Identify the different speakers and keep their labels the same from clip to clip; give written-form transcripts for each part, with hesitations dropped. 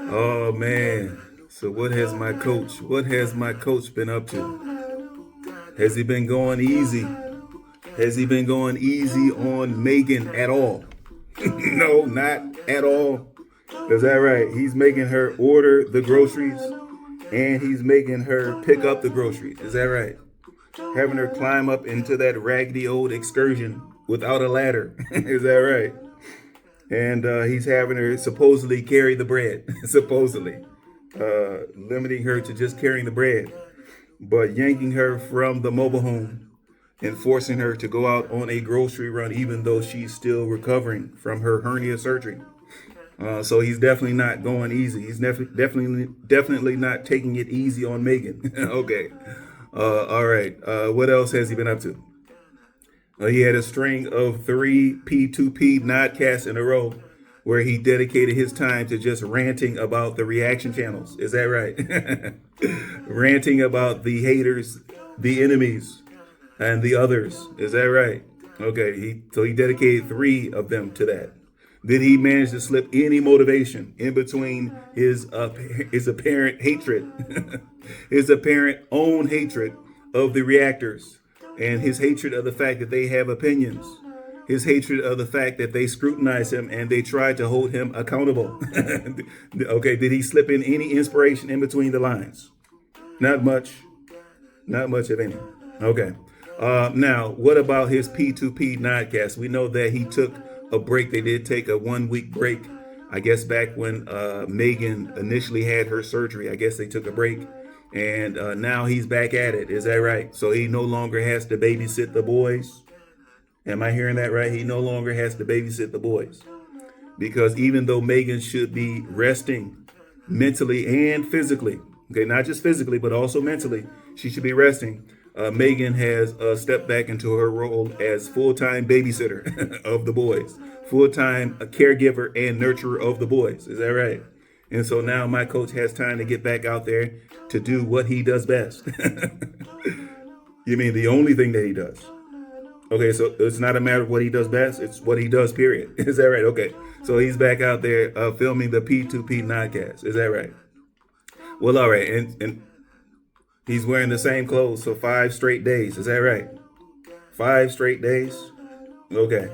Speaker 1: Oh man. So what has my coach been up to? Has he been going easy? Has he been going easy on Megan at all? No, not at all. Is that right? He's making her order the groceries and he's making her pick up the groceries. Is that right? Having her climb up into that raggedy old excursion without a ladder. Is that right? And he's having her supposedly carry the bread, supposedly, limiting her to just carrying the bread, but yanking her from the mobile home and forcing her to go out on a grocery run, even though she's still recovering from her hernia surgery. So he's definitely not going easy. He's definitely not taking it easy on Megan. Okay. All right. What else has he been up to? He had a string of three P2P nodcasts in a row where he dedicated his time to just ranting about the reaction channels. Is that right? Ranting about the haters, the enemies, and the others. Is that right? Okay, so he dedicated three of them to that. Did he manage to slip any motivation in between his apparent hatred, his apparent own hatred of the reactors, and his hatred of the fact that they have opinions, his hatred of the fact that they scrutinize him and they try to hold him accountable? Okay, did he slip in any inspiration in between the lines? Not much. Not much of any. Okay. Now, what about his P2P nodcast? We know that he took a break. They did take a 1 week break. I guess back when Megan initially had her surgery, I guess they took a break. And now he's back at it. Is that right? So he no longer has to babysit the boys. Am I hearing that right? He no longer has to babysit the boys. Because even though Megan should be resting mentally and physically, okay, not just physically, but also mentally, she should be resting. Megan has stepped back into her role as full-time babysitter of the boys, full-time caregiver and nurturer of the boys. Is that right? And so now my coach has time to get back out there to do what he does best. You mean the only thing that he does? Okay, so it's not a matter of what he does best, it's what he does, period. Is that right? Okay. So he's back out there filming the P2P nodcast. Is that right? Well, all right. And he's wearing the same clothes for 5 straight days. Is that right? 5 straight days? Okay.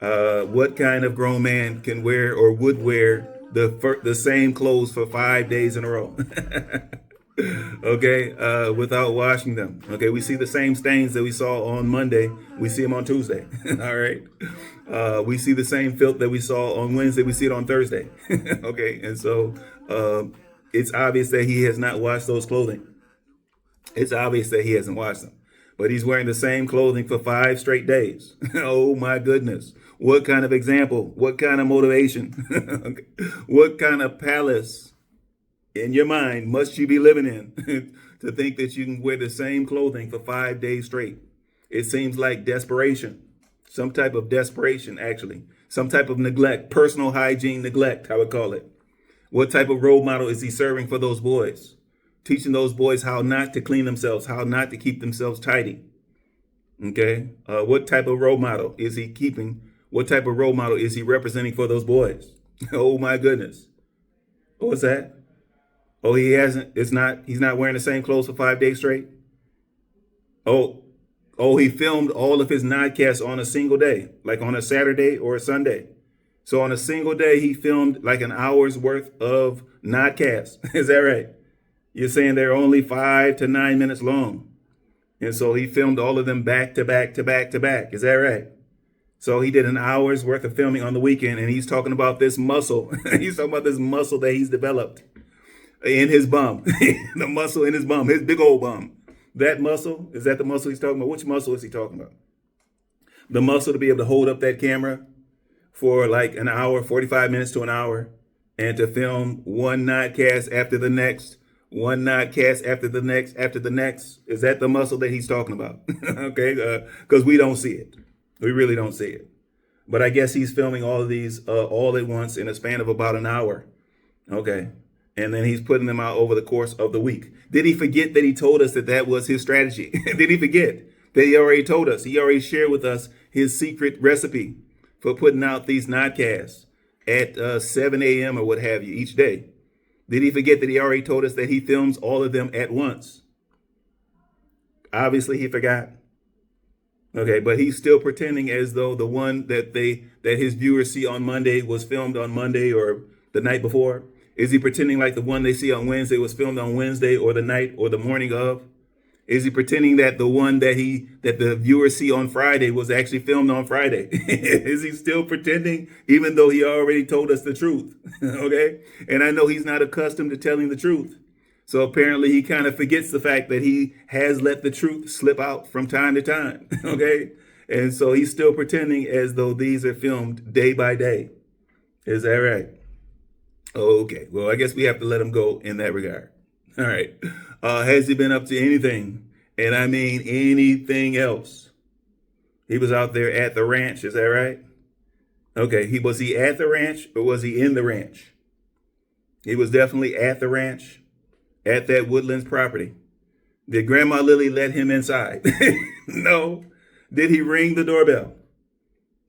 Speaker 1: What kind of grown man can wear or would wear the same clothes for 5 days in a row? Okay, without washing them. Okay, we see the same stains that we saw on Monday. We see them on Tuesday. All right. We see the same filth that we saw on Wednesday. We see it on Thursday. Okay, and so it's obvious that he has not washed those clothing. It's obvious that he hasn't washed them. But he's wearing the same clothing for 5 straight days. Oh my goodness. What kind of example? What kind of motivation? Okay. What kind of palace in your mind must you be living in to think that you can wear the same clothing for 5 days straight? It seems like desperation, some type of desperation, actually, some type of neglect, personal hygiene neglect, I would call it. What type of role model is he serving for those boys? Teaching those boys how not to clean themselves, how not to keep themselves tidy. Okay. What type of role model is he keeping? What type of role model is he representing for those boys? Oh my goodness. What's that? Oh, he's not wearing the same clothes for 5 days straight? Oh, he filmed all of his nodcasts on a single day, like on a Saturday or a Sunday. So on a single day, he filmed like an hour's worth of nodcasts. Is that right? You're saying they're only 5 to 9 minutes long. And so he filmed all of them back to back to back to back. Is that right? So he did an hour's worth of filming on the weekend, and he's talking about this muscle. He's talking about this muscle that he's developed in his bum, the muscle in his bum, his big old bum. That muscle, is that the muscle he's talking about? Which muscle is he talking about? The muscle to be able to hold up that camera for like an hour, 45 minutes to an hour, and to film one nodcast after the next, one nodcast after the next, after the next. Is that the muscle that he's talking about? Okay, because we don't see it. We really don't see it. But I guess he's filming all of these all at once in a span of about an hour. Okay. And then he's putting them out over the course of the week. Did he forget that he told us that that was his strategy? Did he forget that he already told us? He already shared with us his secret recipe for putting out these nodcasts at 7 a.m. or what have you each day? Did he forget that he already told us that he films all of them at once? Obviously, he forgot. Okay, but he's still pretending as though the one that his viewers see on Monday was filmed on Monday or the night before. Is he pretending like the one they see on Wednesday was filmed on Wednesday or the night or the morning of? Is he pretending that the one that the viewers see on Friday was actually filmed on Friday? Is he still pretending, even though he already told us the truth? Okay, and I know he's not accustomed to telling the truth. So apparently he kind of forgets the fact that he has let the truth slip out from time to time. Okay. And so he's still pretending as though these are filmed day by day. Is that right? Okay. Well, I guess we have to let him go in that regard. All right. Has he been up to anything? And I mean anything else? He was out there at the ranch. Is that right? Okay. Was he at the ranch or was he in the ranch? He was definitely at the ranch. At that Woodlands property. Did Grandma Lily let him inside? No. Did he ring the doorbell?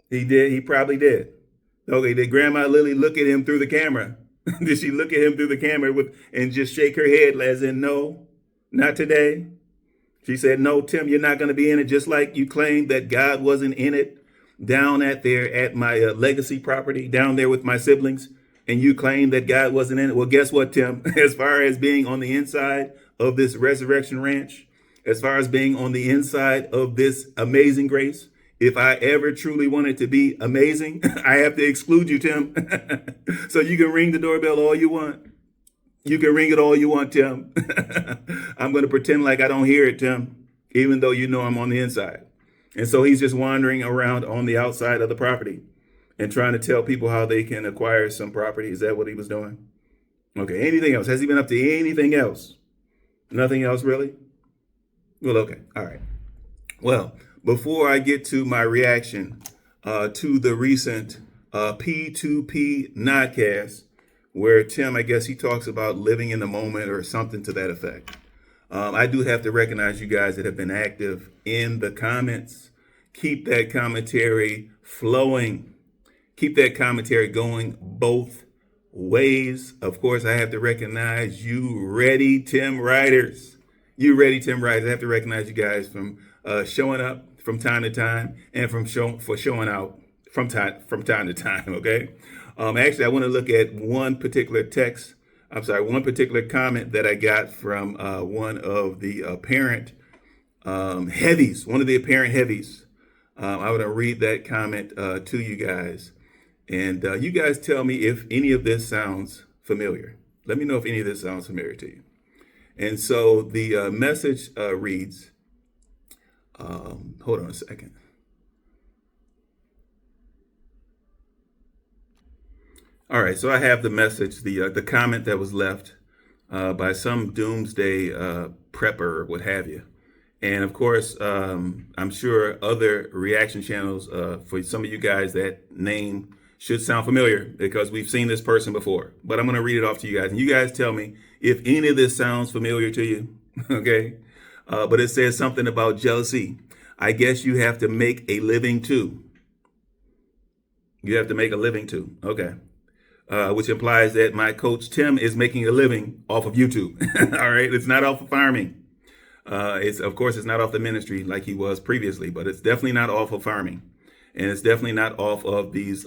Speaker 1: He did. He probably did. Okay. Did Grandma Lily look at him through the camera? Did she look at him through the camera and just shake her head as in, no, not today? She said, no, Tim, you're not going to be in it, just like you claimed that God wasn't in it down at my legacy property down there with my siblings. And you claim that God wasn't in it. Well, guess what, Tim? As far as being on the inside of this resurrection ranch, as far as being on the inside of this amazing grace, if I ever truly wanted to be amazing, I have to exclude you, Tim. So you can ring the doorbell all you want. You can ring it all you want, Tim. I'm going to pretend like I don't hear it, Tim, even though you know I'm on the inside. And so he's just wandering around on the outside of the property and trying to tell people how they can acquire some property. Is that what he was doing? Okay, anything else? Has he been up to anything else? Nothing else, really? Well, okay, all right. Well, before I get to my reaction to the recent P2P nodcast, where Tim, I guess he talks about living in the moment or something to that effect. I do have to recognize you guys that have been active in the comments. Keep that commentary flowing. Keep that commentary going both ways. Of course, I have to recognize you ready, Tim Riders. You ready, Tim Riders. I have to recognize you guys from showing up from time to time and for showing out from time to time, okay? Actually, I want to look at one particular one particular comment that I got from one of the apparent heavies, I want to read that comment to you guys. And you guys tell me if any of this sounds familiar. Let me know if any of this sounds familiar to you. And so the message reads, hold on a second. All right, so I have the message, the comment that was left by some doomsday prepper or what have you. And of course, I'm sure other reaction channels for some of you guys, that name should sound familiar because we've seen this person before. But I'm going to read it off to you guys. And you guys tell me if any of this sounds familiar to you. Okay. But it says something about jealousy. I guess you have to make a living too. You have to make a living too. Okay. Which implies that my coach Tim is making a living off of YouTube. All right. It's not off of farming. It's not off the ministry like he was previously, but it's definitely not off of farming. And it's definitely not off of these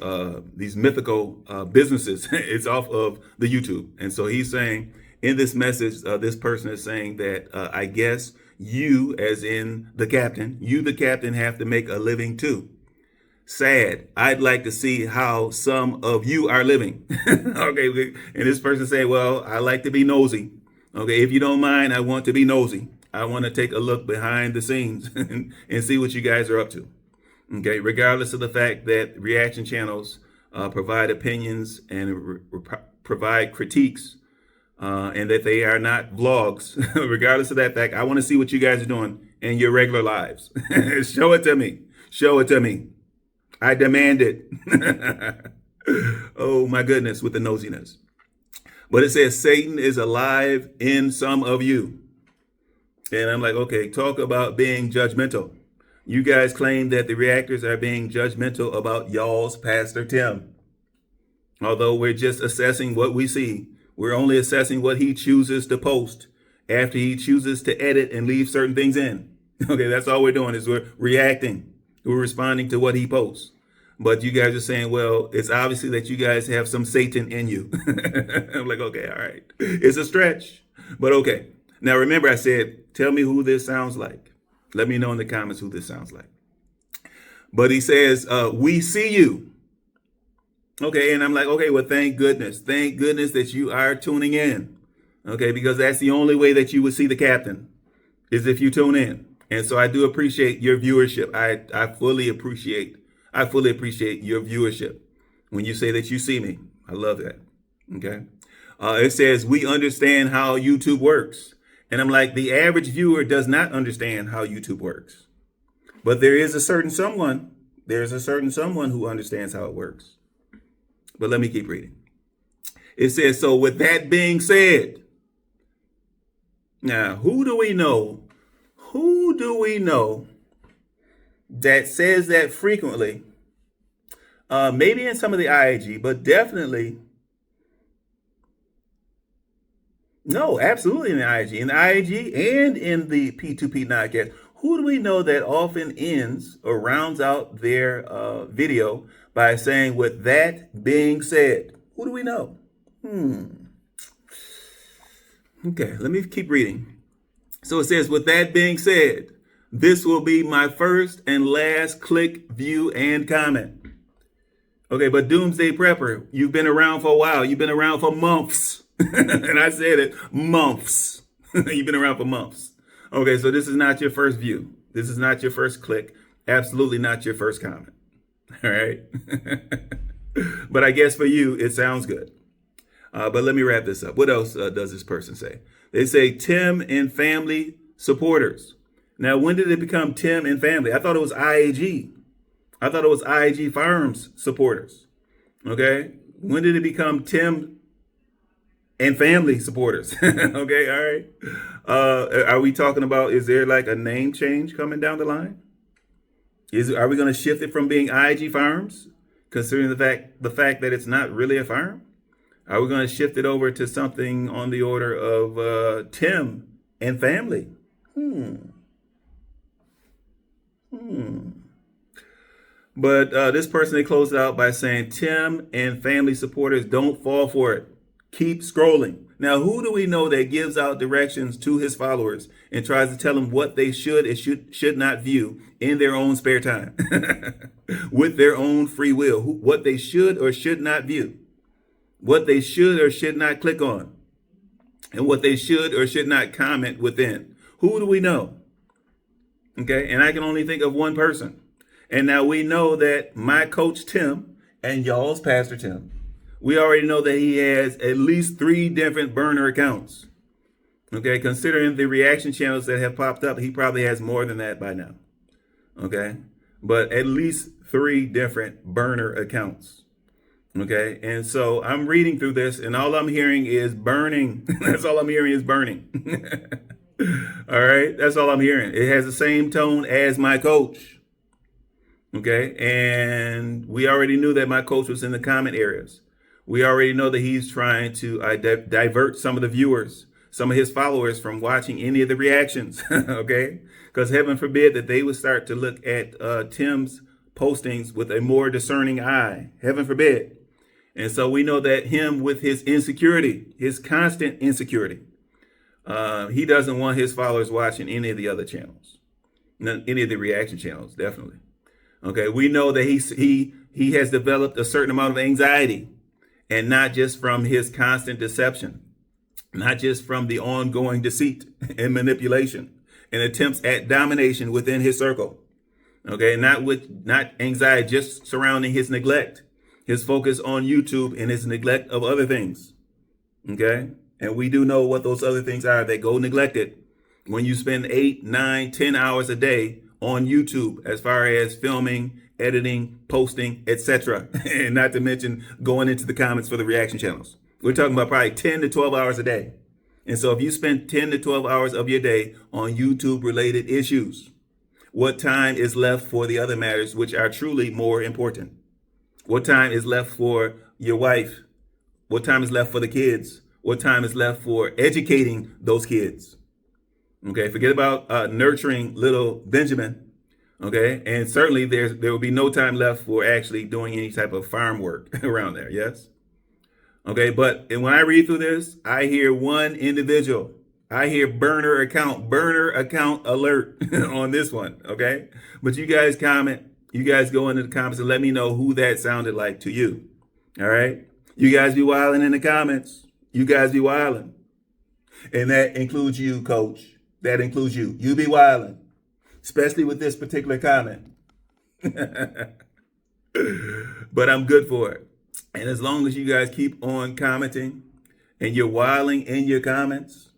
Speaker 1: mythical businesses. It's off of the YouTube. And so he's saying in this message, this person is saying that I guess you, as in the captain, have to make a living too. Sad. I'd like to see how some of you are living. Okay. And this person saying, well, I like to be nosy. Okay. If you don't mind, I want to be nosy. I want to take a look behind the scenes and see what you guys are up to. Okay, regardless of the fact that reaction channels provide opinions and provide critiques and that they are not vlogs, regardless of that fact, I want to see what you guys are doing in your regular lives. Show it to me. Show it to me. I demand it. Oh, my goodness, with the nosiness. But it says Satan is alive in some of you. And I'm like, okay, talk about being judgmental. You guys claim that the reactors are being judgmental about y'all's Pastor Tim. Although we're just assessing what we see, we're only assessing what he chooses to post after he chooses to edit and leave certain things in. Okay, that's all we're doing is we're reacting. We're responding to what he posts. But you guys are saying, well, it's obviously that you guys have some Satan in you. I'm like, okay, all right. It's a stretch, but okay. Now, remember, I said, tell me who this sounds like. Let me know in the comments who this sounds like. But he says, we see you. Okay, and I'm like, okay, well, thank goodness. Thank goodness that you are tuning in. Okay, because that's the only way that you would see the captain is if you tune in. And so I do appreciate your viewership. I fully appreciate your viewership when you say that you see me. I love that. Okay. It says, we understand how YouTube works. And I'm like, the average viewer does not understand how YouTube works. But there's a certain someone who understands how it works. But let me keep reading. It says, so with that being said, now, who do we know that says that frequently? Maybe in some of the IAG, but definitely, no, absolutely in the IAG. In the IAG and in the P2P podcast, who do we know that often ends or rounds out their video by saying, with that being said? Who do we know? Okay, let me keep reading. So it says, with that being said, this will be my first and last click, view, and comment. Okay, but Doomsday Prepper, you've been around for a while. You've been around for months. And I said it, months. You've been around for months. Okay, so this is not your first view. This is not your first click. Absolutely not your first comment. All right. But I guess for you, it sounds good. But let me wrap this up. What else does this person say? They say Tim and family supporters. Now, when did it become Tim and family? I thought it was IAG. I thought it was IAG Farms supporters. Okay. When did it become Tim and family supporters? Okay. All right. Are we talking about, is there like a name change coming down the line? Are we going to shift it from being IAG Farms, considering the fact that it's not really a farm? Are we going to shift it over to something on the order of Tim and family? But this person, they closed it out by saying, Tim and family supporters, don't fall for it. Keep scrolling. Now, who do we know that gives out directions to his followers and tries to tell them what they should and should not view in their own spare time with their own free will, what they should or should not view, what they should or should not click on, and what they should or should not comment within? Who do we know? Okay, and I can only think of one person. And now we know that my coach Tim and y'all's Pastor Tim, we already know that he has at least 3 different burner accounts. Okay, considering the reaction channels that have popped up, he probably has more than that by now. Okay, but at least 3 different burner accounts. Okay, and so I'm reading through this and all I'm hearing is burning. That's all I'm hearing is burning. All right, that's all I'm hearing. It has the same tone as my coach. Okay, and we already knew that my coach was in the comment areas. We already know that he's trying to divert some of the viewers, some of his followers from watching any of the reactions. Okay, because heaven forbid that they would start to look at Tim's postings with a more discerning eye. Heaven forbid. And so we know that him with his insecurity, his constant insecurity, he doesn't want his followers watching any of the other channels, any of the reaction channels, definitely. Okay, we know that he has developed a certain amount of anxiety, and not just from his constant deception, not just from the ongoing deceit and manipulation and attempts at domination within his circle. Okay, not anxiety just surrounding his neglect, his focus on YouTube and his neglect of other things. Okay, and we do know what those other things are that go neglected when you spend 8, 9, 10 hours a day on YouTube, as far as filming, editing, posting, etc. And not to mention going into the comments for the reaction channels. We're talking about probably 10 to 12 hours a day. And so if you spend 10 to 12 hours of your day on YouTube related issues, what time is left for the other matters which are truly more important? What time is left for your wife? What time is left for the kids? What time is left for educating those kids? Okay, forget about nurturing little Benjamin. Okay, and certainly there will be no time left for actually doing any type of farm work around there. Yes. Okay, but and when I read through this, I hear one individual. I hear burner account alert on this one. Okay, but you guys comment. You guys go into the comments and let me know who that sounded like to you. All right, you guys be wilding in the comments. You guys be wilding, and that includes you, Coach. That includes you. You be wilding, especially with this particular comment. But I'm good for it. And as long as you guys keep on commenting and you're wilding in your comments,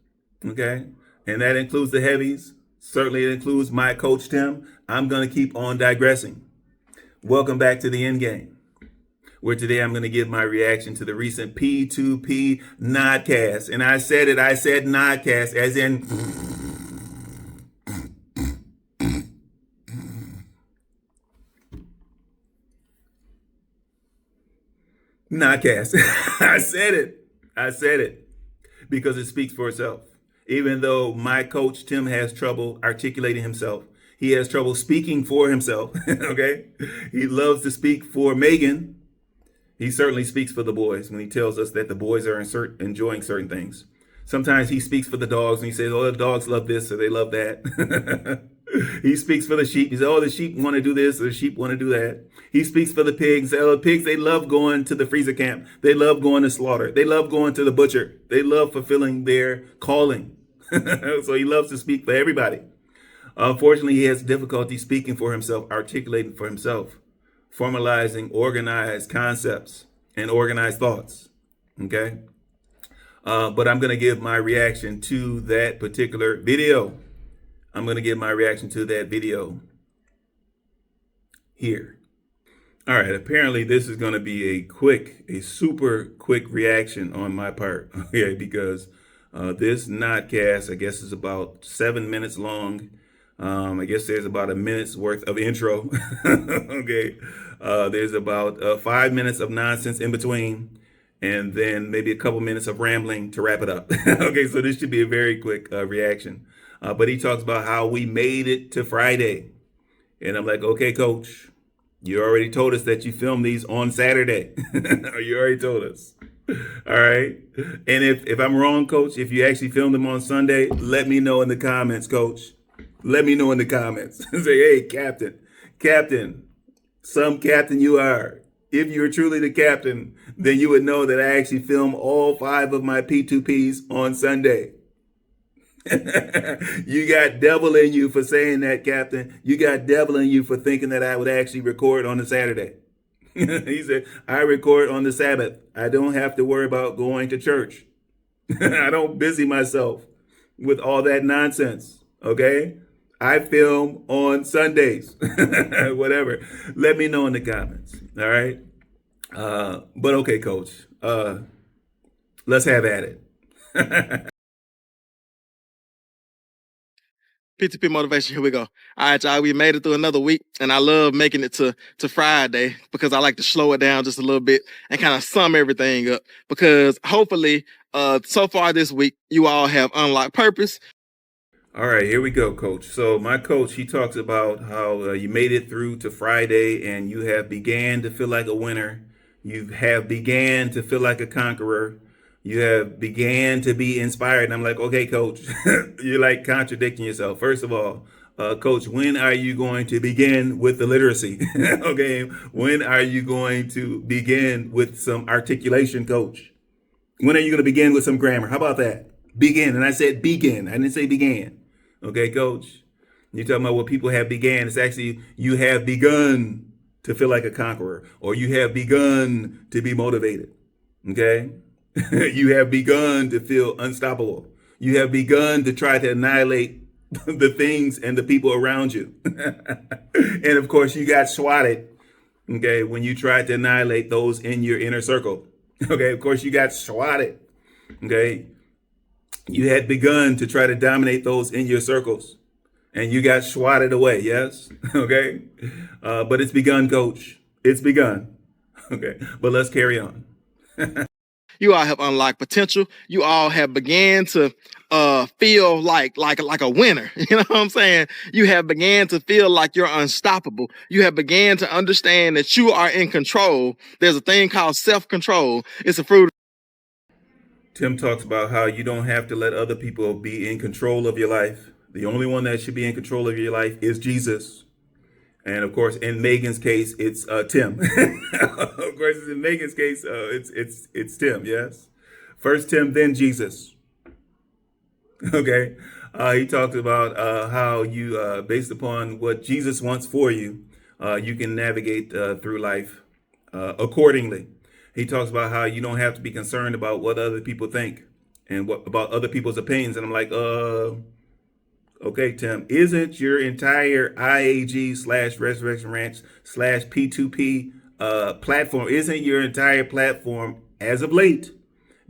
Speaker 1: okay, and that includes the heavies, certainly it includes my coach Tim, I'm going to keep on digressing. Welcome back to the end game, where today I'm going to give my reaction to the recent P2P nodcast. And I said nodcast as in nodcast. I said it because it speaks for itself. Even though my coach Tim has trouble articulating himself, he has trouble speaking for himself. Okay, he loves to speak for Megan. He certainly speaks for the boys when he tells us that the boys are enjoying certain things. Sometimes he speaks for the dogs and he says, "Oh, the dogs love this or they love that." He speaks for the sheep. He says, "Oh, the sheep want to do this or the sheep want to do that." He speaks for the pigs. Oh, the pigs, they love going to the freezer camp. They love going to slaughter. They love going to the butcher. They love fulfilling their calling. So he loves to speak for everybody. Unfortunately, he has difficulty speaking for himself, articulating for himself, formalizing organized concepts and organized thoughts. Okay? But I'm going to give my reaction to that particular video. I'm going to give my reaction to that video here. All right, apparently this is going to be a super quick reaction on my part. Okay, because this nodcast, I guess, is about 7 minutes long. I guess there's about a minute's worth of intro. Okay, there's about 5 minutes of nonsense in between, and then maybe a couple minutes of rambling to wrap it up. Okay, so this should be a very quick reaction. But he talks about how we made it to Friday. And I'm like, okay, coach, you already told us that you filmed these on Saturday. You already told us. All right. And if I'm wrong, coach, if you actually filmed them on Sunday, let me know in the comments, coach. Let me know in the comments. Say, hey, captain, some captain you are. If you were truly the captain, then you would know that I actually filmed all 5 of my P2Ps on Sunday. You got devil in you for saying that, Captain. You got devil in you for thinking that I would actually record on a Saturday. He said, I record on the Sabbath. I don't have to worry about going to church. I don't busy myself with all that nonsense. Okay? I film on Sundays. Whatever. Let me know in the comments. All right? But okay, coach. Let's have at it.
Speaker 2: P2P motivation, here we go. All right, y'all, we made it through another week, and I love making it to Friday because I like to slow it down just a little bit and kind of sum everything up because hopefully so far this week, you all have unlocked purpose.
Speaker 1: All right, here we go, coach. So my coach, he talks about how you made it through to Friday and you have began to feel like a winner. You have began to feel like a conqueror. You have began to be inspired. And I'm like, okay, coach, you're like contradicting yourself. First of all, coach, when are you going to begin with the literacy? Okay, when are you going to begin with some articulation, coach? When are you going to begin with some grammar? How about that? Begin. And I said begin. I didn't say began. Okay, coach, you're talking about what people have began. It's actually you have begun to feel like a conqueror, or you have begun to be motivated. Okay. You have begun to feel unstoppable. You have begun to try to annihilate the things and the people around you. And of course, you got swatted, okay, when you tried to annihilate those in your inner circle. Okay, of course, you got swatted, okay. You had begun to try to dominate those in your circles, and you got swatted away, yes? Okay, but it's begun, coach. It's begun. Okay, but let's carry on.
Speaker 2: You all have unlocked potential. You all have began to feel like a winner. You know what I'm saying? You have began to feel like you're unstoppable. You have began to understand that you are in control. There's a thing called self-control. It's a fruit.
Speaker 1: Tim talks about how you don't have to let other people be in control of your life. The only one that should be in control of your life is Jesus. And of course, in Megan's case, it's Tim. Of course, in Megan's case, it's Tim. Yes, first Tim, then Jesus. Okay. He talks about how you, based upon what Jesus wants for you, you can navigate through life accordingly. He talks about how you don't have to be concerned about what other people think and what about other people's opinions. And I'm like, okay, Tim, isn't your entire IAG slash Resurrection Ranch slash P2P platform, isn't your entire platform as of late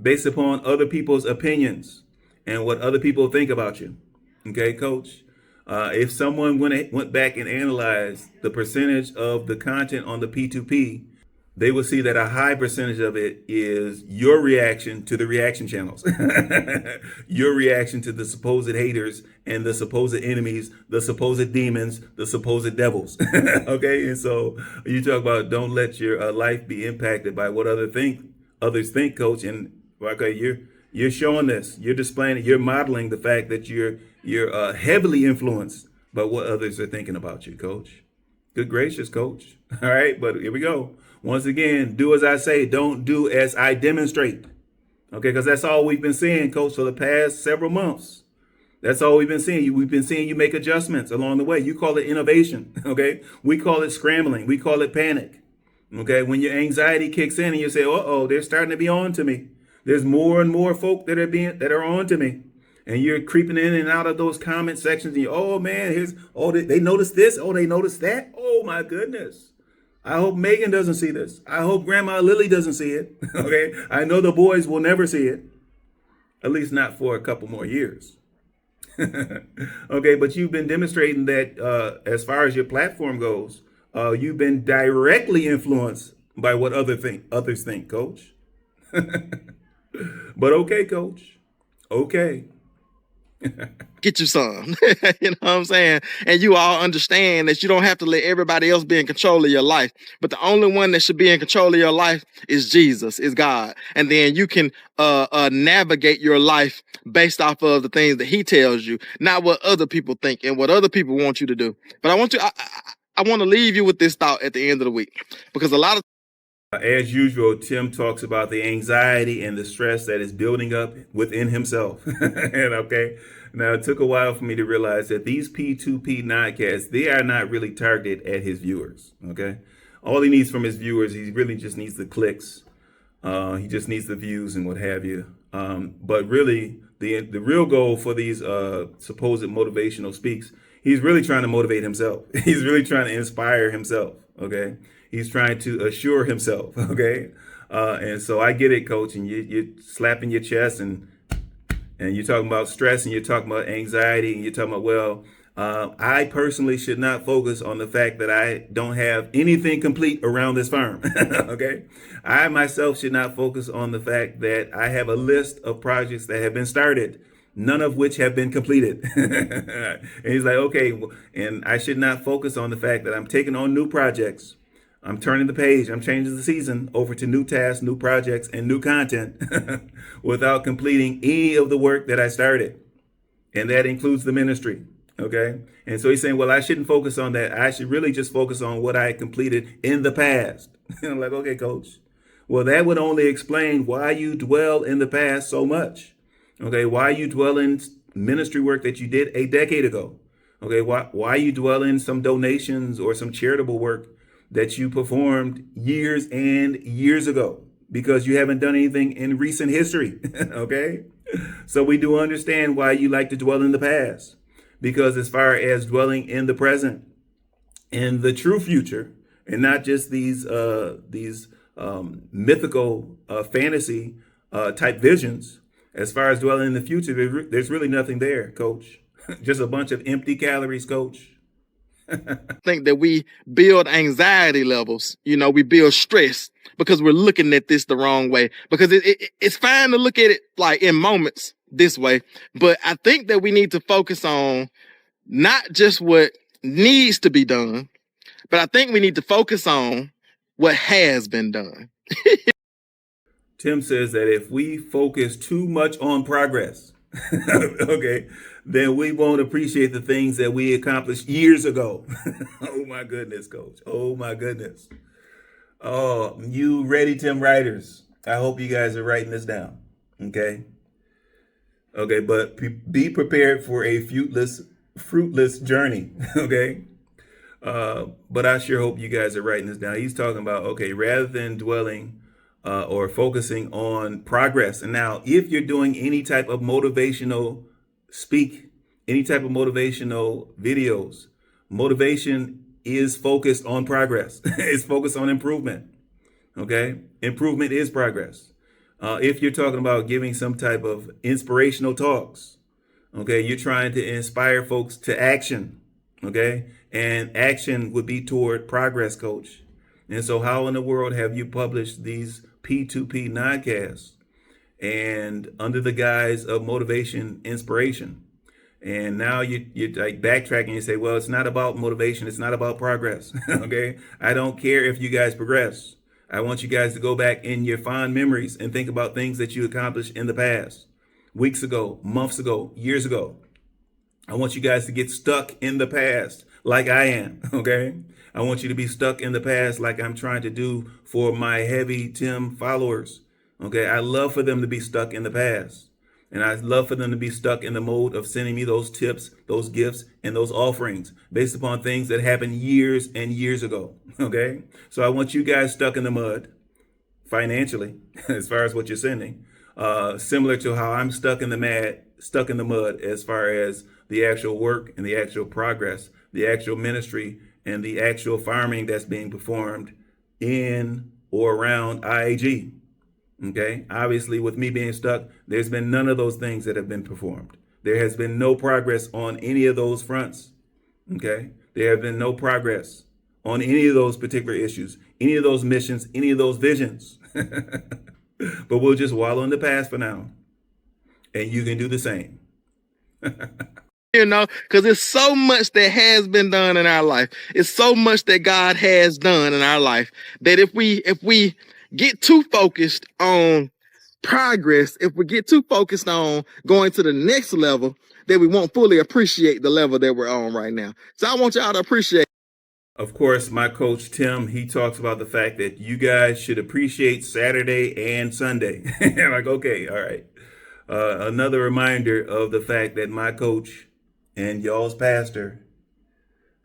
Speaker 1: based upon other people's opinions and what other people think about you? Okay, Coach. If someone went back and analyzed the percentage of the content on the P2P, they will see that a high percentage of it is your reaction to the reaction channels, your reaction to the supposed haters and the supposed enemies, the supposed demons, the supposed devils. Okay, and so you talk about don't let your life be impacted by what others think, Coach. And okay, you're showing this, you're displaying it, you're modeling the fact that you're heavily influenced by what others are thinking about you, Coach. Good gracious, Coach. All right, but here we go. Once again, do as I say, don't do as I demonstrate. Okay, because that's all we've been seeing, Coach, for the past several months. That's all we've been seeing. We've been seeing you make adjustments along the way. You call it innovation, okay? We call it scrambling. We call it panic, okay? When your anxiety kicks in and you say, uh-oh, they're starting to be on to me. There's more and more folk that are on to me. And you're creeping in and out of those comment sections and you, oh man, they noticed this. Oh, they noticed that. Oh my goodness. I hope Megan doesn't see this. I hope Grandma Lily doesn't see it. Okay. I know the boys will never see it. At least not for a couple more years. Okay. But you've been demonstrating that as far as your platform goes, you've been directly influenced by what others think, Coach. But okay, Coach. Okay.
Speaker 2: Get you some. You know what I'm saying? And you all understand that you don't have to let everybody else be in control of your life. But the only one that should be in control of your life is Jesus, is God. And then you can navigate your life based off of the things that he tells you, not what other people think and what other people want you to do. But I want to leave you with this thought at the end of the week, because a lot of
Speaker 1: as usual, Tim talks about the anxiety and the stress that is building up within himself. And okay, now it took a while for me to realize that these P2P nodcasts, they are not really targeted at his viewers. Okay, all he needs from his viewers, he really just needs the clicks. He just needs the views and what have you. But really, the real goal for these supposed motivational speaks, he's really trying to motivate himself. He's really trying to inspire himself. Okay. He's trying to assure himself, okay? And so I get it, Coach, and you're slapping your chest and you're talking about stress and you're talking about anxiety and you're talking about, well, I personally should not focus on the fact that I don't have anything complete around this farm, okay? I myself should not focus on the fact that I have a list of projects that have been started, none of which have been completed. And he's like, okay, and I should not focus on the fact that I'm taking on new projects. I'm turning the page. I'm changing the season over to new tasks, new projects, and new content without completing any of the work that I started. And that includes the ministry. Okay. And so he's saying, well, I shouldn't focus on that. I should really just focus on what I completed in the past. I'm like, okay, Coach. Well, that would only explain why you dwell in the past so much. Okay. Why you dwell in ministry work that you did a decade ago. Okay. Why you dwell in some donations or some charitable work that you performed years and years ago, because you haven't done anything in recent history. Okay. So we do understand why you like to dwell in the past, because as far as dwelling in the present and the true future, and not just these mythical fantasy type visions, as far as dwelling in the future, there's really nothing there, Coach. Just a bunch of empty calories, Coach.
Speaker 2: think that we build anxiety levels. We build stress because we're looking at this the wrong way. Because it's fine to look at it like in moments this way, but I think that we need to focus on not just what needs to be done, but I think we need to focus on what has been done.
Speaker 1: Tim says that if we focus too much on progress, okay, then we won't appreciate the things that we accomplished years ago. Oh my goodness, coach. Oh my goodness. Oh, you ready, Tim writers? I hope you guys are writing this down. Okay. Okay, but be prepared for a fruitless journey. Okay. But I sure hope you guys are writing this down. He's talking about, okay, rather than dwelling or focusing on progress. And now, if you're doing any type of motivational any type of motivational videos, motivation is focused on progress. It's focused on improvement. Okay. Improvement is progress. If you're talking about giving some type of inspirational talks, okay, you're trying to inspire folks to action. Okay. And action would be toward progress, coach. And so how in the world have you published these P2P nodcasts and under the guise of motivation, inspiration? And now you're like backtracking and you say, well, it's not about motivation. It's not about progress. Okay. I don't care if you guys progress. I want you guys to go back in your fond memories and think about things that you accomplished in the past, weeks ago, months ago, years ago. I want you guys to get stuck in the past like I am, okay? I want you to be stuck in the past like I'm trying to do for my heavy Tim followers, okay? I love for them to be stuck in the past. And I love for them to be stuck in the mode of sending me those tips, those gifts, and those offerings based upon things that happened years and years ago, okay? So I want you guys stuck in the mud financially as far as what you're sending, similar to how I'm stuck in the mud as far as the actual work and the actual progress, the actual ministry and the actual farming that's being performed in or around IAG. Okay. Obviously, with me being stuck, there's been none of those things that have been performed. There has been no progress on any of those fronts. Okay. There have been no progress on any of those particular issues, any of those missions, any of those visions. But we'll just wallow in the past for now. And you can do the same.
Speaker 2: Because it's so much that has been done in our life. It's so much that God has done in our life that if we get too focused on progress, if we get too focused on going to the next level, then we won't fully appreciate the level that we're on right now. So I want y'all to appreciate.
Speaker 1: Of course, my coach, Tim, he talks about the fact that you guys should appreciate Saturday and Sunday. Like, okay, all right. Another reminder of the fact that my coach and y'all's pastor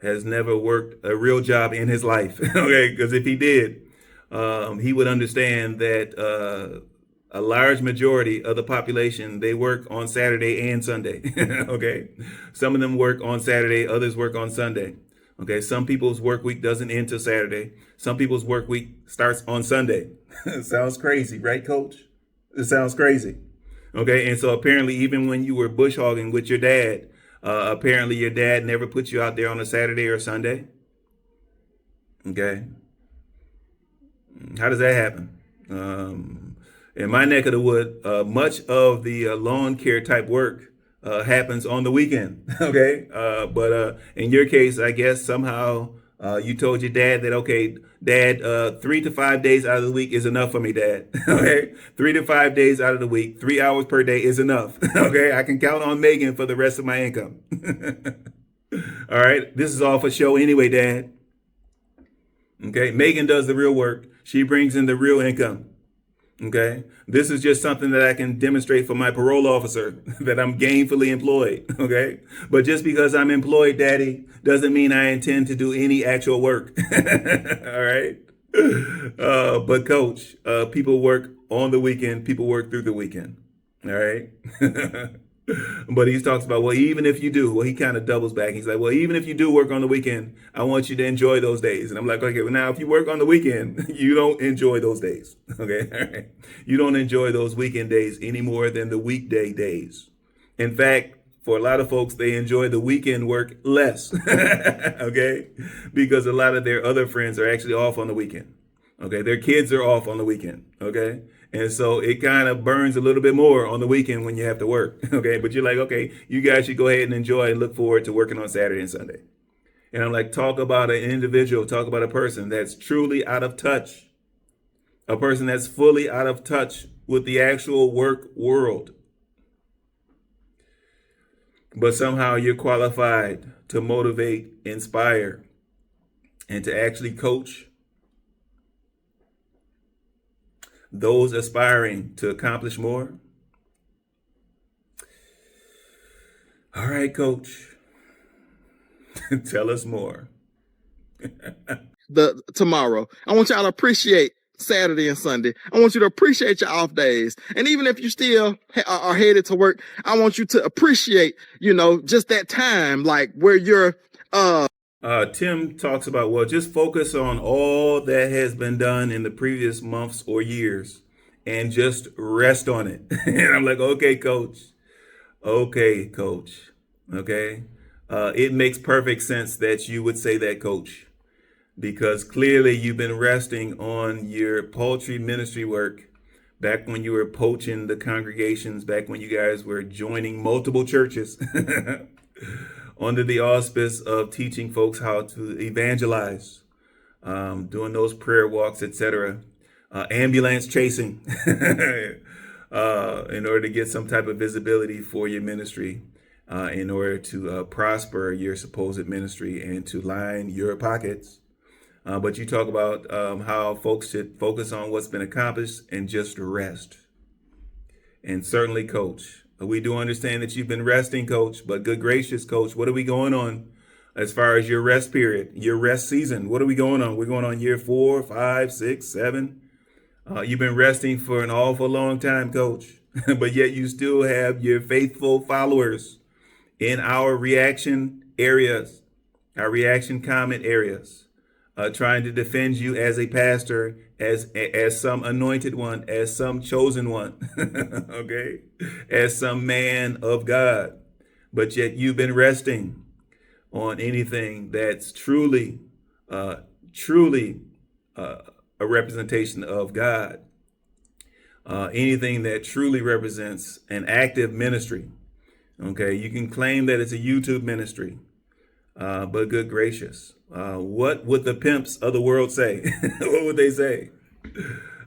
Speaker 1: has never worked a real job in his life. Okay, because if he did, he would understand that a large majority of the population, they work on Saturday and Sunday. Okay, some of them work on Saturday, others work on Sunday. Okay, some people's work week doesn't end till Saturday. Some people's work week starts on Sunday. Sounds crazy, right, coach? It sounds crazy. Okay, and so apparently even when you were bush hogging with your dad, apparently your dad never put you out there on a Saturday or Sunday. Okay. How does that happen? In my neck of the wood, much of the lawn care type work happens on the weekend. Okay. But in your case, I guess somehow you told your dad that, okay, Dad, 3 to 5 days out of the week is enough for me, Dad. Okay. 3 to 5 days out of the week, 3 hours per day is enough. Okay. I can count on Megan for the rest of my income. All right. This is all for show anyway, Dad. Okay. Megan does the real work. She brings in the real income. Okay. This is just something that I can demonstrate for my parole officer that I'm gainfully employed. Okay. But just because I'm employed, Daddy, doesn't mean I intend to do any actual work. All right. But coach, people work on the weekend. People work through the weekend. All right. But he talks about, well, even if you do, well, he kind of doubles back. He's like, well, even if you do work on the weekend, I want you to enjoy those days. And I'm like, okay, well, now if you work on the weekend, you don't enjoy those days. Okay. All right. You don't enjoy those weekend days any more than the weekday days. In fact, for a lot of folks, they enjoy the weekend work less, okay? Because a lot of their other friends are actually off on the weekend, okay? Their kids are off on the weekend, okay? And so it kind of burns a little bit more on the weekend when you have to work, okay? But you're like, okay, you guys should go ahead and enjoy and look forward to working on Saturday and Sunday. And I'm like, talk about an individual, talk about a person that's truly out of touch, a person that's fully out of touch with the actual work world. But somehow you're qualified to motivate, inspire, and to actually coach those aspiring to accomplish more. All right, coach. Tell us more.
Speaker 2: Tomorrow, I want y'all to appreciate Saturday and Sunday. I want you to appreciate your off days. And even if you still are headed to work, I want you to appreciate, just that time, like where you're,
Speaker 1: Tim talks about, well, just focus on all that has been done in the previous months or years and just rest on it. And I'm like, okay, coach. Okay. It makes perfect sense that you would say that, coach, because clearly you've been resting on your poultry ministry work back when you were poaching the congregations, back when you guys were joining multiple churches under the auspice of teaching folks how to evangelize, doing those prayer walks, etc., ambulance chasing in order to get some type of visibility for your ministry, in order to prosper your supposed ministry and to line your pockets. But you talk about how folks should focus on what's been accomplished and just rest. And certainly, coach, we do understand that you've been resting, coach, but good gracious, coach, what are we going on as far as your rest period, your rest season? What are we going on? We're going on year 4, 5, 6, 7. You've been resting for an awful long time, coach, but yet you still have your faithful followers in our reaction areas, our reaction comment areas, trying to defend you as a pastor, as some anointed one, as some chosen one, okay, as some man of God. But yet you've been resting on anything that's truly a representation of God, anything that truly represents an active ministry. Okay, you can claim that it's a YouTube ministry, but good gracious, what would the pimps of the world say? What would they say?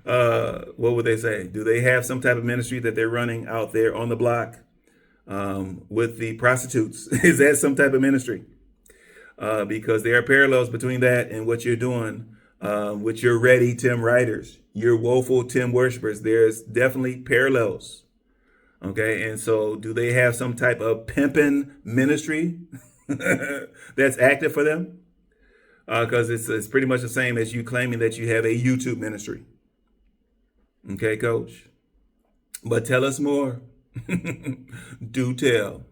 Speaker 1: What would they say? Do they have some type of ministry that they're running out there on the block with the prostitutes? Is that some type of ministry? Because there are parallels between that and what you're doing with your ready Tim writers, your woeful Tim worshipers. There's definitely parallels. Okay, and so do they have some type of pimping ministry that's active for them? Because it's pretty much the same as you claiming that you have a YouTube ministry. Okay, coach. But tell us more. Do tell.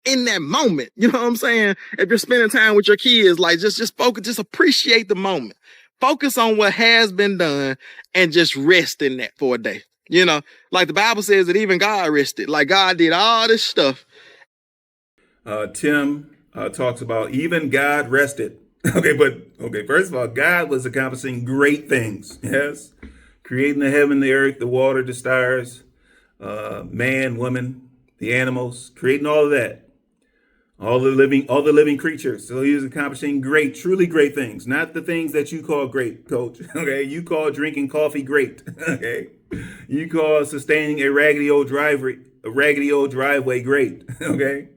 Speaker 2: in that moment, you know what I'm saying? If you're spending time with your kids, like just focus, just appreciate the moment. Focus on what has been done and just rest in that for a day. Like the Bible says that even God rested. Like God did all this stuff.
Speaker 1: Tim talks about even God rested. Okay, first of all, God was accomplishing great things. Yes, creating the heaven, the earth, the water, the stars, man, woman, the animals, creating all of that. All the living creatures. So he was accomplishing truly great things. Not the things that you call great, coach. Okay, you call drinking coffee great. Okay, you call sustaining a raggedy old driveway great. Okay,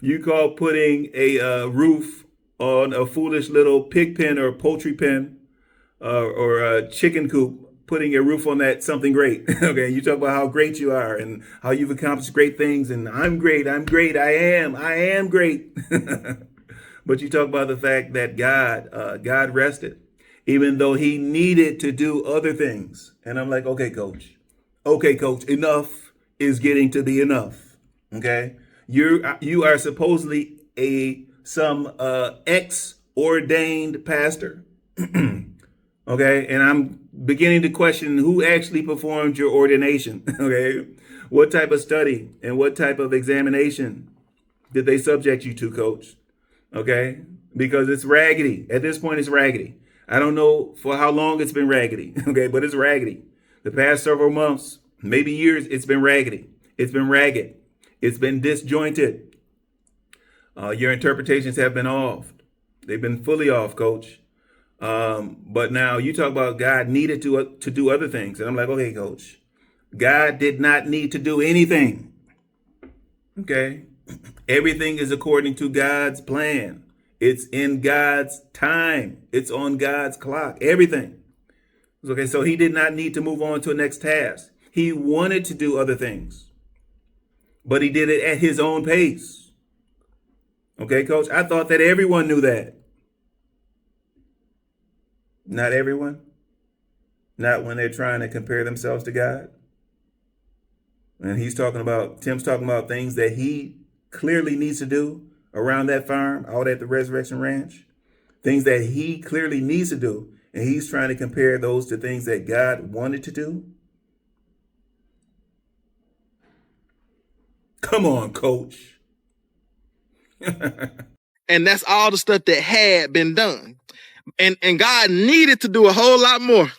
Speaker 1: you call putting a roof on a foolish little pig pen or poultry pen or a chicken coop. Putting a roof on that something great. Okay, you talk about how great you are and how you've accomplished great things, and I'm great, I am great. But you talk about the fact that God rested, even though he needed to do other things. And I'm like, okay, coach, enough is getting to be enough. Okay, you are supposedly some ex-ordained pastor. Okay, and I'm beginning to question who actually performed your ordination. Okay, What type of study and what type of examination did they subject you to, coach? Okay? Because it's raggedy. At this point, it's raggedy. I don't know for how long it's been raggedy, okay, but it's raggedy. The past several months, maybe years, it's been raggedy. It's been ragged. It's been disjointed. Your interpretations have been off. They've been fully off, coach. But now you talk about God needed to do other things. And I'm like, okay, coach, God did not need to do anything. Okay. Everything is according to God's plan. It's in God's time. It's on God's clock. Everything. Okay. So he did not need to move on to a next task. He wanted to do other things, but he did it at his own pace. Okay, coach, I thought that everyone knew that. Not everyone. Not when they're trying to compare themselves to God. And Tim's talking about things that he clearly needs to do around that farm, out at the Resurrection Ranch. Things that he clearly needs to do. And he's trying to compare those to things that God wanted to do. Come on, coach.
Speaker 2: And that's all the stuff that had been done. And God needed to do a whole lot more.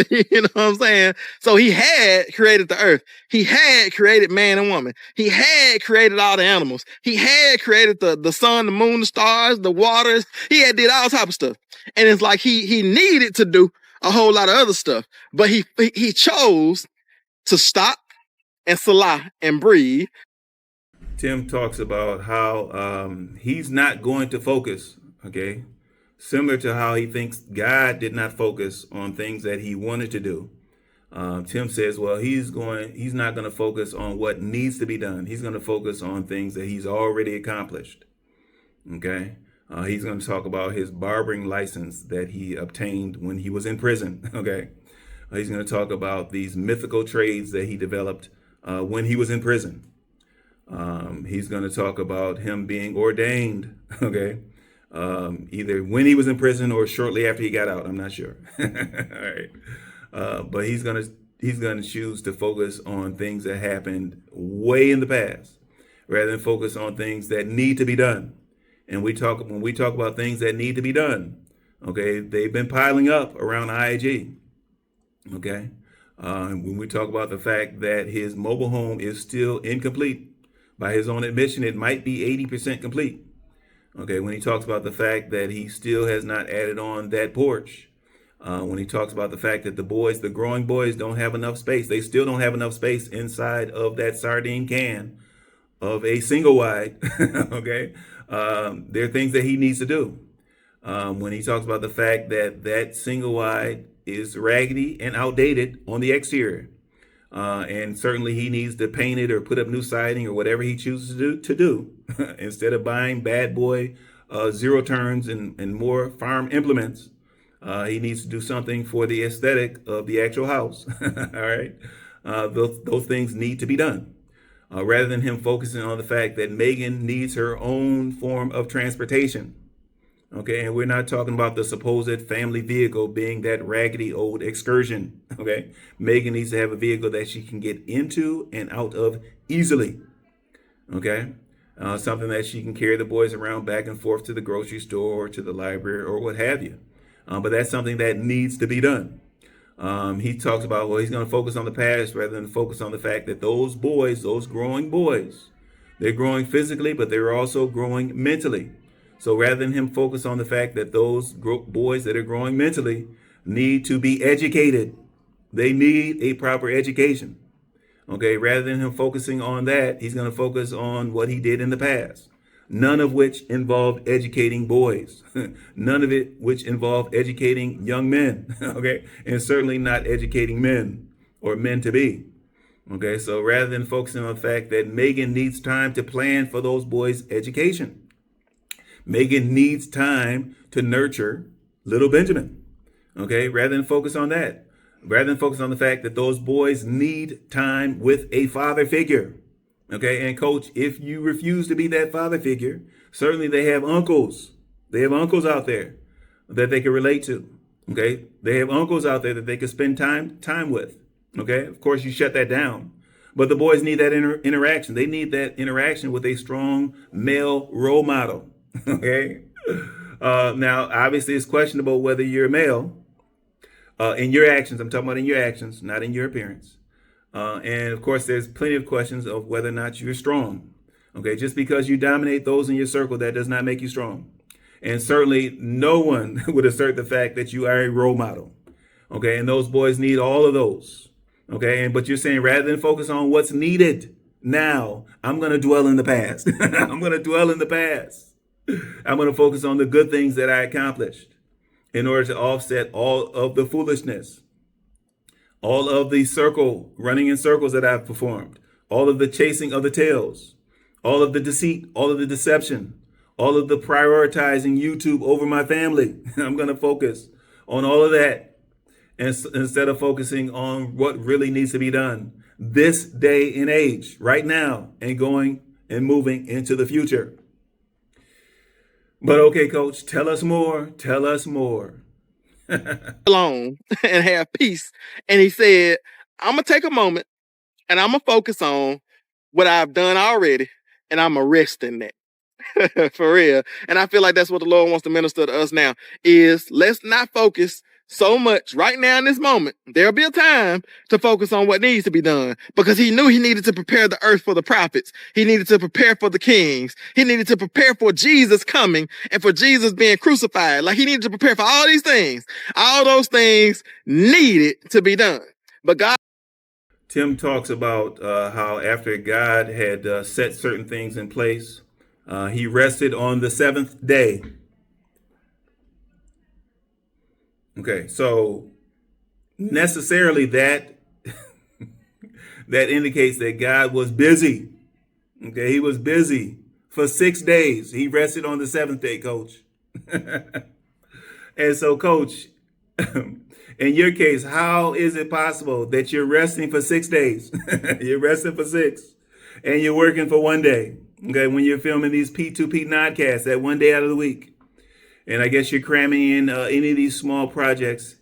Speaker 2: You know what I'm saying? So he had created the earth. He had created man and woman. He had created all the animals. He had created the sun, the moon, the stars, the waters. He had did all type of stuff. And it's like he needed to do a whole lot of other stuff. But he chose to stop and salah and breathe.
Speaker 1: Tim talks about how he's not going to focus, okay? Similar to how he thinks God did not focus on things that he wanted to do. Tim says, well, he's not going to focus on what needs to be done. He's going to focus on things that he's already accomplished. Okay. He's going to talk about his barbering license that he obtained when he was in prison. Okay. He's going to talk about these mythical trades that he developed when he was in prison. He's going to talk about him being ordained. Okay. Either when he was in prison or shortly after he got out. I'm not sure. All right. But he's gonna choose to focus on things that happened way in the past, rather than focus on things that need to be done. And when we talk about things that need to be done, okay, they've been piling up around IAG. Okay. When we talk about the fact that his mobile home is still incomplete, by his own admission, it might be 80% complete. Okay, when he talks about the fact that he still has not added on that porch, when he talks about the fact that the growing boys don't have enough space, they still don't have enough space inside of that sardine can of a single wide. Okay, there are things that he needs to do. When he talks about the fact that that single wide is raggedy and outdated on the exterior. And certainly he needs to paint it or put up new siding or whatever he chooses to do instead of buying bad boy zero turns and more farm implements. He needs to do something for the aesthetic of the actual house. All right. Those things need to be done. Rather than him focusing on the fact that Megan needs her own form of transportation. Okay, and we're not talking about the supposed family vehicle being that raggedy old excursion. Okay, Megan needs to have a vehicle that she can get into and out of easily. Okay, something that she can carry the boys around back and forth to the grocery store or to the library or what have you. But that's something that needs to be done. He talks about, well, he's going to focus on the past rather than focus on the fact that those boys, those growing boys, they're growing physically, but they're also growing mentally. So rather than him focus on the fact that those boys that are growing mentally need to be educated, they need a proper education. Okay, rather than him focusing on that, he's going to focus on what he did in the past. None of which involved educating boys. None of it which involved educating young men. Okay, and certainly not educating men or men to be. Okay, so rather than focusing on the fact that Megan needs time to plan for those boys' education. Megan needs time to nurture little Benjamin. Okay, rather than focus on that. Rather than focus on the fact that those boys need time with a father figure. Okay, and coach, if you refuse to be that father figure, certainly they have uncles. They have uncles out there that they can relate to. Okay, they have uncles out there that they can spend time with. Okay, of course you shut that down. But the boys need that interaction. They need that interaction with a strong male role model. Okay. Now, obviously, it's questionable whether you're male in your actions. I'm talking about in your actions, not in your appearance. And of course, there's plenty of questions of whether or not you're strong. Okay. Just because you dominate those in your circle, that does not make you strong. And certainly, no one would assert the fact that you are a role model. Okay. And those boys need all of those. Okay. But you're saying rather than focus on what's needed now, I'm going to dwell in the past. I'm going to dwell in the past. I'm going to focus on the good things that I accomplished in order to offset all of the foolishness, all of the running in circles that I've performed, all of the chasing of the tails, all of the deceit, all of the deception, all of the prioritizing YouTube over my family. I'm going to focus on all of that instead of focusing on what really needs to be done this day and age, right now, and going and moving into the future. But okay, coach, tell us more. Tell us more.
Speaker 2: Alone and have peace. And he said, I'm going to take a moment and I'm going to focus on what I've done already. And I'm going to rest in that. For real. And I feel like that's what the Lord wants to minister to us now is let's not focus so much right now in this moment. There'll be a time to focus on what needs to be done because he knew he needed to prepare the earth for the prophets. He needed to prepare for the kings. He needed to prepare for Jesus coming and for Jesus being crucified. Like he needed to prepare for all these things. All those things needed to be done. But God.
Speaker 1: Tim talks about how after God had set certain things in place, he rested on the seventh day. Okay, so necessarily that indicates that God was busy. Okay, he was busy for 6 days. He rested on the seventh day, coach. And so, coach, in your case, how is it possible that you're resting for 6 days? You're resting for 6 and you're working for 1 day. Okay, when you're filming these P2P nodcasts, that 1 day out of the week. And I guess you're cramming in any of these small projects,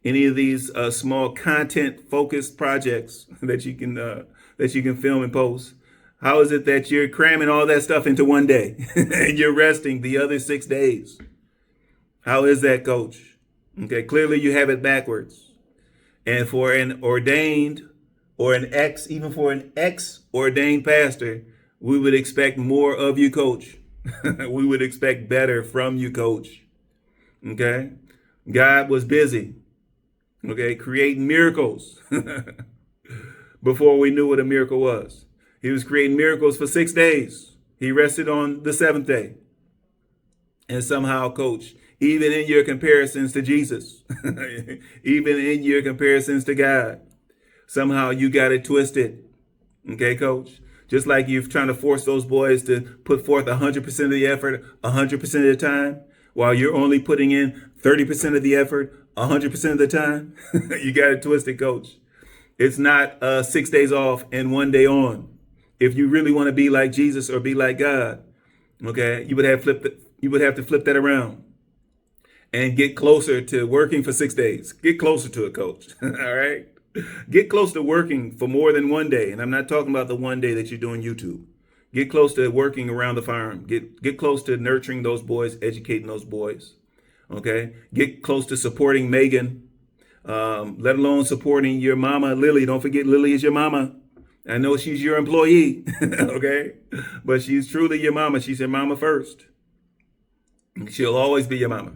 Speaker 1: any of these small content-focused projects that you can film and post. How is it that you're cramming all that stuff into 1 day and you're resting the other 6 days? How is that, coach? Okay, clearly you have it backwards. And for an ordained or even for an ex-ordained pastor, we would expect more of you, coach. We would expect better from you, coach. Okay? God was busy, okay, creating miracles before we knew what a miracle was. He was creating miracles for 6 days. He rested on the seventh day. And somehow, coach, even in your comparisons to Jesus, even in your comparisons to God, somehow you got it twisted. Okay, coach? Just like you're trying to force those boys to put forth 100% of the effort 100% of the time, while you're only putting in 30% of the effort 100% of the time. You got it twisted, coach. It's not 6 days off and 1 day on. If you really want to be like Jesus or be like God, okay, you would have to flip that around and get closer to working for 6 days. Get closer to it, coach. All right. Get close to working for more than 1 day. And I'm not talking about the 1 day that you're doing YouTube. Get close to working around the farm. Get close to nurturing those boys, educating those boys. Okay. Get close to supporting Megan, let alone supporting your mama, Lily. Don't forget Lily is your mama. I know she's your employee. Okay. But she's truly your mama. She's your mama first. She'll always be your mama.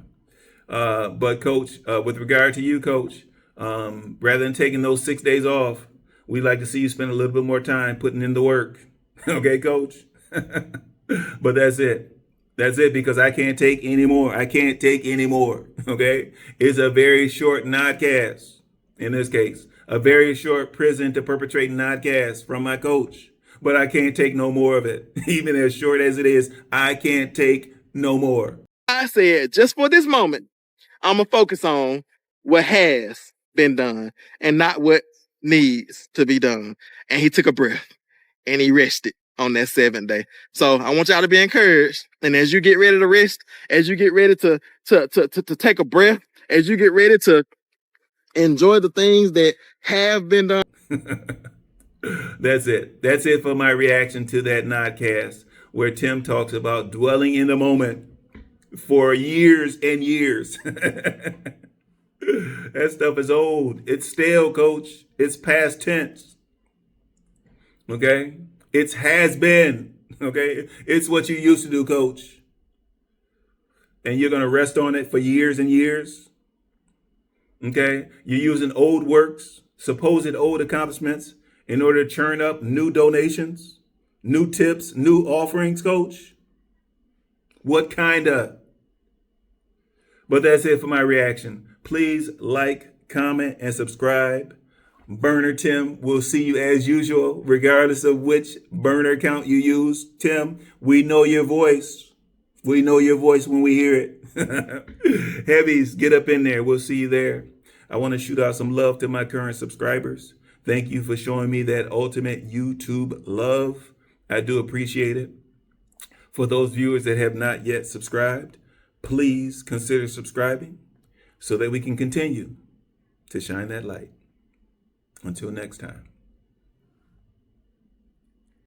Speaker 1: But coach, with regard to you, coach, rather than taking those 6 days off, we'd like to see you spend a little bit more time putting in the work. Okay, coach? But that's it. That's it, because I can't take any more. I can't take any more. Okay? It's a very short nodcast, in this case. A very short prison to perpetrate nodcast from my coach. But I can't take no more of it. Even as short as it is, I can't take no more.
Speaker 2: I said, just for this moment, I'm going to focus on what has been done and not what needs to be done. And he took a breath and he rested on that 7th day. So I want y'all to be encouraged. And as you get ready to rest, as you get ready to take a breath, as you get ready to enjoy the things that have been done.
Speaker 1: That's it. That's it for my reaction to that Nodcast where Tim talks about dwelling in the moment for years and years. That stuff is old. It's stale, coach. It's past tense. Okay? It's has been. Okay? It's what you used to do, coach. And you're going to rest on it for years and years. Okay? You're using old works, supposed old accomplishments in order to churn up new donations, new tips, new offerings, coach. What kind of? But that's it for my reaction. Please like, comment, and subscribe. Burner Tim, we'll see you as usual, regardless of which burner account you use. Tim, we know your voice. We know your voice when we hear it. Heavies, get up in there. We'll see you there. I want to shoot out some love to my current subscribers. Thank you for showing me that ultimate YouTube love. I do appreciate it. For those viewers that have not yet subscribed, please consider subscribing so that we can continue to shine that light. Until next time.